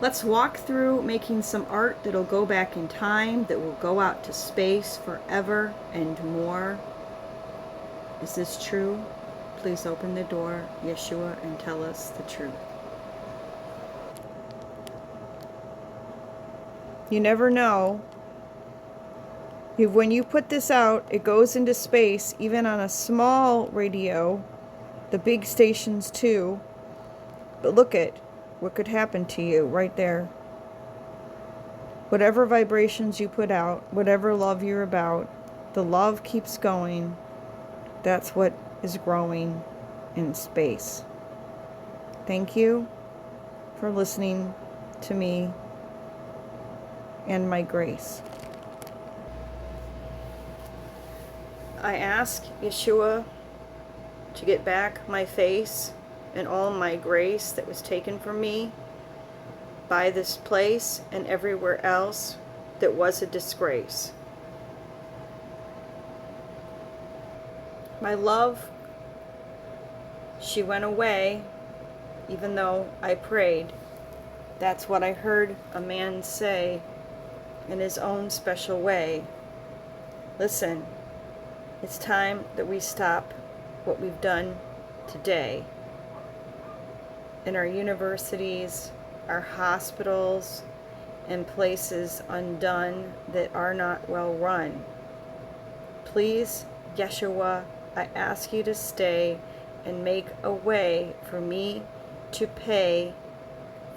Let's walk through making some art that'll go back in time, that will go out to space forever and more. Is this true? Please open the door, Yeshua, and tell us the truth. You never know. When you put this out, it goes into space, even on a small radio, the big stations too. But look at what could happen to you right there. Whatever vibrations you put out, whatever love you're about, the love keeps going. That's what is growing in space. Thank you for listening to me and my grace. I ask Yeshua to get back my face and all my grace that was taken from me by this place and everywhere else that was a disgrace. My love, she went away even though I prayed. That's what I heard a man say in his own special way. Listen, it's time that we stop what we've done today in our universities, our hospitals, and places undone that are not well run. Please, Yeshua, I ask you to stay and make a way for me to pay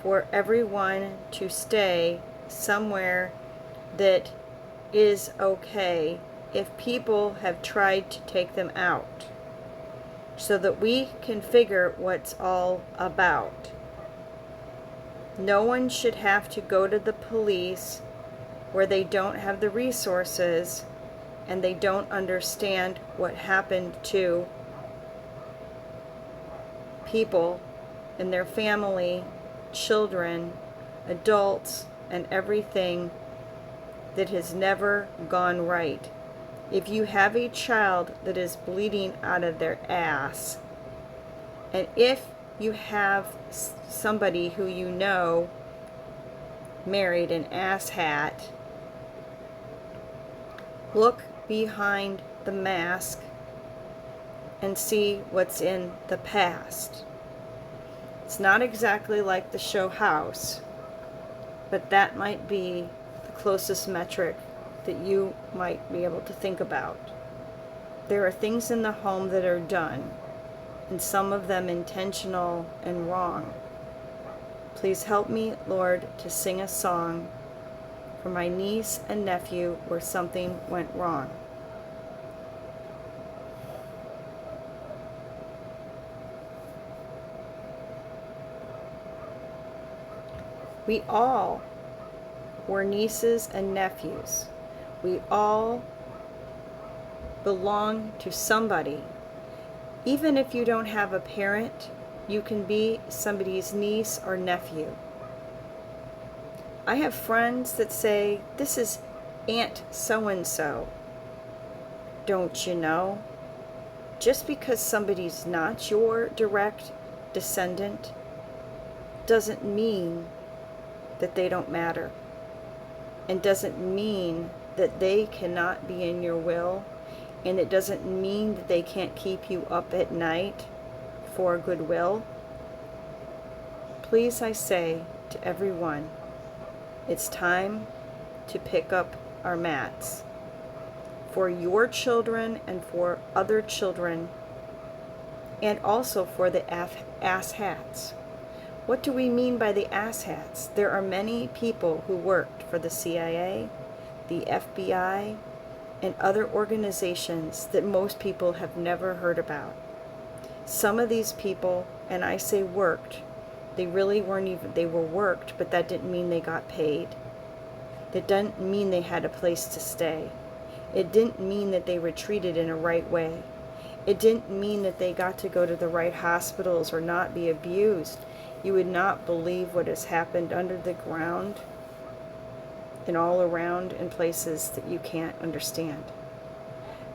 for everyone to stay somewhere that is okay if people have tried to take them out, so that we can figure what's all about. No one should have to go to the police where they don't have the resources and they don't understand what happened to people and their family, children, adults, and everything that has never gone right. If you have a child that is bleeding out of their ass, and if you have somebody who you know married an asshat, look behind the mask and see what's in the past. It's not exactly like the show House, but that might be the closest metric that you might be able to think about. There are things in the home that are done, and some of them intentional and wrong. Please help me, Lord, to sing a song for my niece and nephew where something went wrong. We all were nieces and nephews. We all belong to somebody. Even if you don't have a parent, you can be somebody's niece or nephew. I have friends that say, this is Aunt so-and-so. Don't you know? Just because somebody's not your direct descendant doesn't mean that they don't matter, and doesn't mean that they cannot be in your will, and it doesn't mean that they can't keep you up at night for goodwill. Please, I say to everyone, it's time to pick up our mats for your children and for other children, and also for the ass hats. What do we mean by the asshats? There are many people who worked for the CIA, the FBI, and other organizations that most people have never heard about. Some of these people, and I say worked, they really weren't even, they were worked, but that didn't mean they got paid. That didn't mean they had a place to stay. It didn't mean that they were treated in a right way. It didn't mean that they got to go to the right hospitals or not be abused. You would not believe what has happened under the ground and all around in places that you can't understand.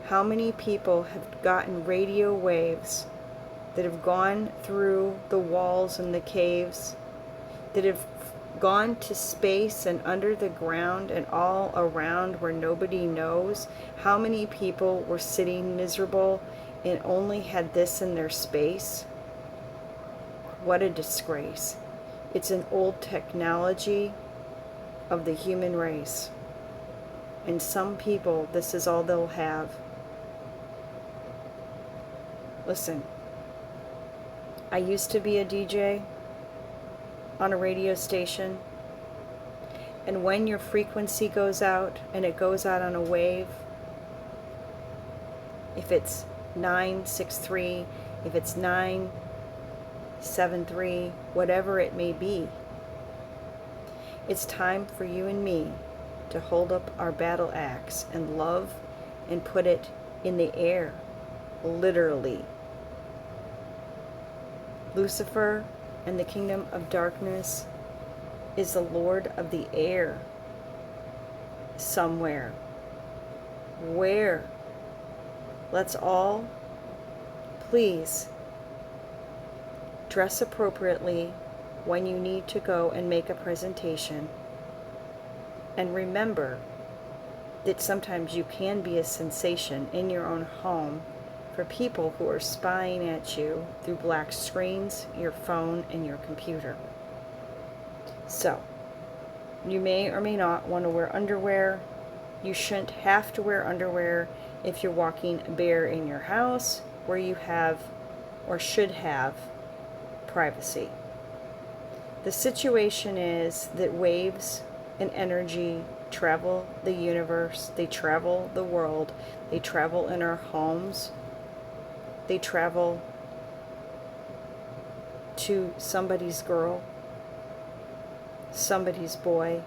How many people have gotten radio waves that have gone through the walls and the caves, that have gone to space and under the ground and all around where nobody knows how many people were sitting miserable and only had this in their space? What a disgrace. It's an old technology of the human race. And some people, this is all they'll have. Listen, I used to be a DJ on a radio station, and when your frequency goes out, and it goes out on a wave, if it's 963, if it's 973, whatever it may be, it's time for you and me to hold up our battle axe and love and put it in the air, literally. Lucifer and the kingdom of darkness is the Lord of the air somewhere. Where? Let's all, please, dress appropriately when you need to go and make a presentation. And remember that sometimes you can be a sensation in your own home for people who are spying at you through black screens, your phone, and your computer. So, you may or may not want to wear underwear. You shouldn't have to wear underwear if you're walking bare in your house where you have or should have privacy. The situation is that waves and energy travel the universe, they travel the world, they travel in our homes, they travel to somebody's girl, somebody's boy,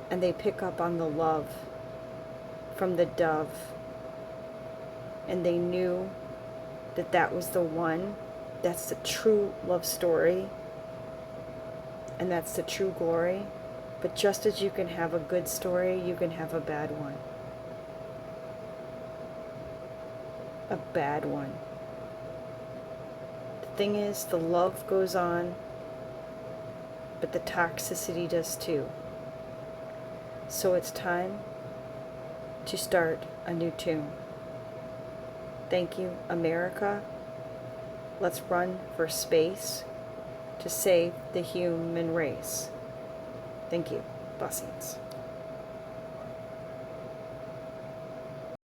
and they pick up on the love from the dove, and they knew that that was the one. That's the true love story, and that's the true glory. But just as you can have a good story, you can have a bad one. A bad one. The thing is, the love goes on, but the toxicity does too. So it's time to start a new tune. Thank you, America. Let's run for space to save the human race. Thank you. Blessings.